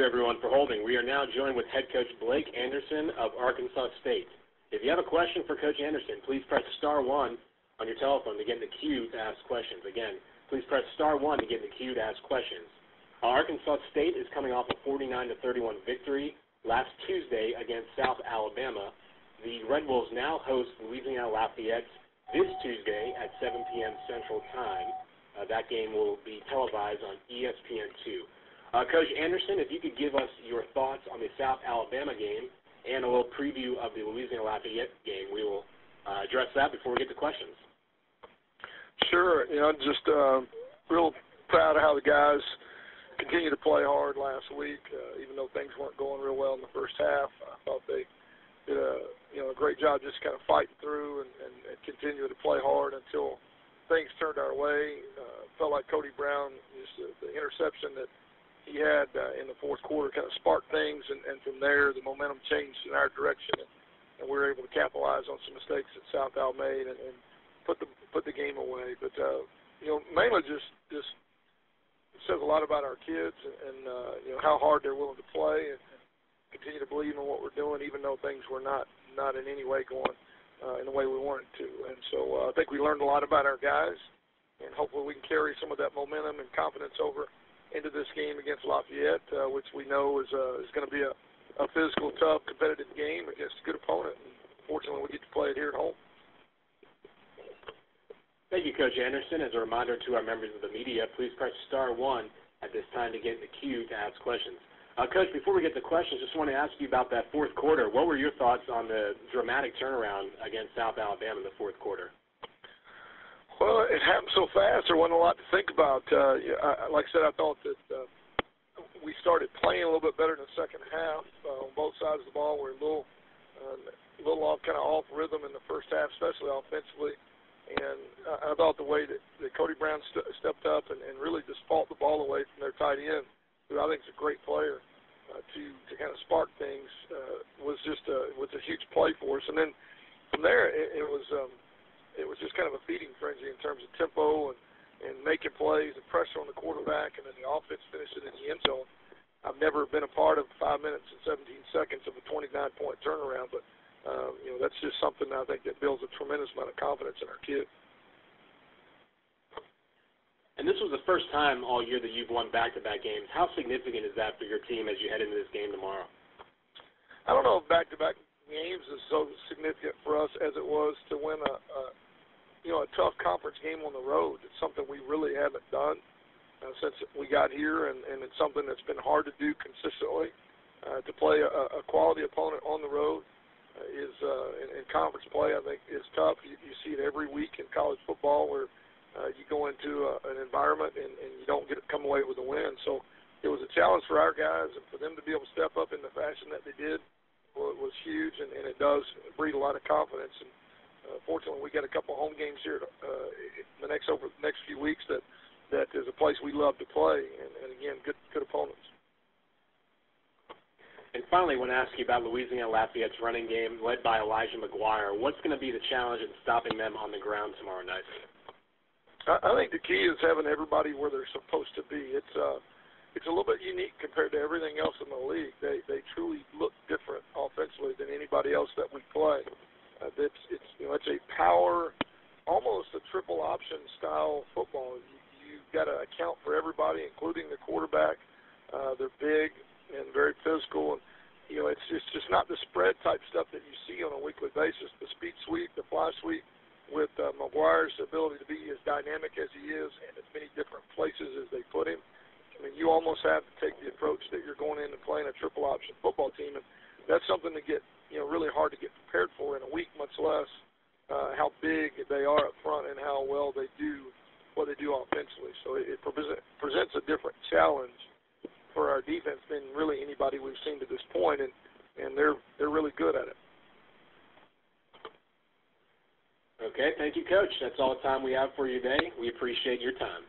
everyone, for holding. We are now joined with head coach Blake Anderson of Arkansas State. If you have a question for Coach Anderson, please press star 1 on your telephone to get in the queue to ask questions. Again, please press star 1 to get in the queue to ask questions. Arkansas State is coming off a 49-31 victory last Tuesday against South Alabama. The Red Wolves now host Louisiana Lafayette this Tuesday at 7 p.m. Central Time. That game will be televised on ESPN2. Coach Anderson, if you could give us your thoughts on the South Alabama game and a little preview of the Louisiana Lafayette game, we will address that before we get to questions. Sure. Just real proud of how the guys continued to play hard last week, even though things weren't going real well in the first half. I thought they did a great job just kind of fighting through and continuing to play hard until things turned our way. Felt like Cody Brown, just the interception that he had in the fourth quarter kind of sparked things, and from there the momentum changed in our direction, and we were able to capitalize on some mistakes that South Al made and put the game away. But mainly just says a lot about our kids and how hard they're willing to play and continue to believe in what we're doing, even though things were not in any way going in the way we wanted to. And so I think we learned a lot about our guys, and hopefully we can carry some of that momentum and confidence over into this game against Lafayette, which we know is going to be a physical, tough, competitive game against a good opponent. And fortunately, we get to play it here at home. Thank you, Coach Anderson. As a reminder to our members of the media, please press star 1 at this time to get in the queue to ask questions. Coach, before we get to questions, just want to ask you about that fourth quarter. What were your thoughts on the dramatic turnaround against South Alabama in the fourth quarter? Well, it happened so fast. There wasn't a lot to think about. Like I said, I thought that we started playing a little bit better in the second half on both sides of the ball. We're a little off, kind of off rhythm in the first half, especially offensively. And I thought the way that Cody Brown stepped up and really just fought the ball away from their tight end, who I think is a great player, to kind of spark things was a huge play for us. And then from there, it was just kind of a feeding frenzy in terms of tempo and making plays and pressure on the quarterback, and then the offense finished it in the end zone. I've never been a part of 5 minutes and 17 seconds of a 29-point turnaround, but that's just something I think that builds a tremendous amount of confidence in our kids. And this was the first time all year that you've won back-to-back games. How significant is that for your team as you head into this game tomorrow? I don't know if back-to-back games is so significant for us as it was to win a tough conference game on the road. It's something we really haven't done since we got here, and it's something that's been hard to do consistently. To play a quality opponent on the road is in conference play, I think, is tough. You see it every week in college football where you go into an environment and you don't come away with a win. So it was a challenge for our guys, and for them to be able to step up in the fashion that they did was huge, and it does breed a lot of confidence. And fortunately, we got a couple home games here over the next few weeks that is a place we love to play, and again, good opponents. And finally, I want to ask you about Louisiana Lafayette's running game led by Elijah McGuire. What's going to be the challenge in stopping them on the ground tomorrow night? I think the key is having everybody where they're supposed to be. It's a little bit unique compared to everything else in the league. They truly look different offensively than anybody else that we play. It's a power, almost a triple option style football. You've got to account for everybody, including the quarterback. They're big and very physical, and it's just not the spread type stuff that you see on a weekly basis. The speed sweep, the fly sweep, with McGuire's ability to be as dynamic as he is and as many different places as they put him. I mean, you almost have to take the approach that you're going in and playing a triple option football team, and that's something to get really hard to get prepared for in a week, much less how big they are up front and how well they do what they do offensively. So it presents a different challenge for our defense than really anybody we've seen to this point, and they're really good at it. Okay, thank you, Coach. That's all the time we have for you today. We appreciate your time.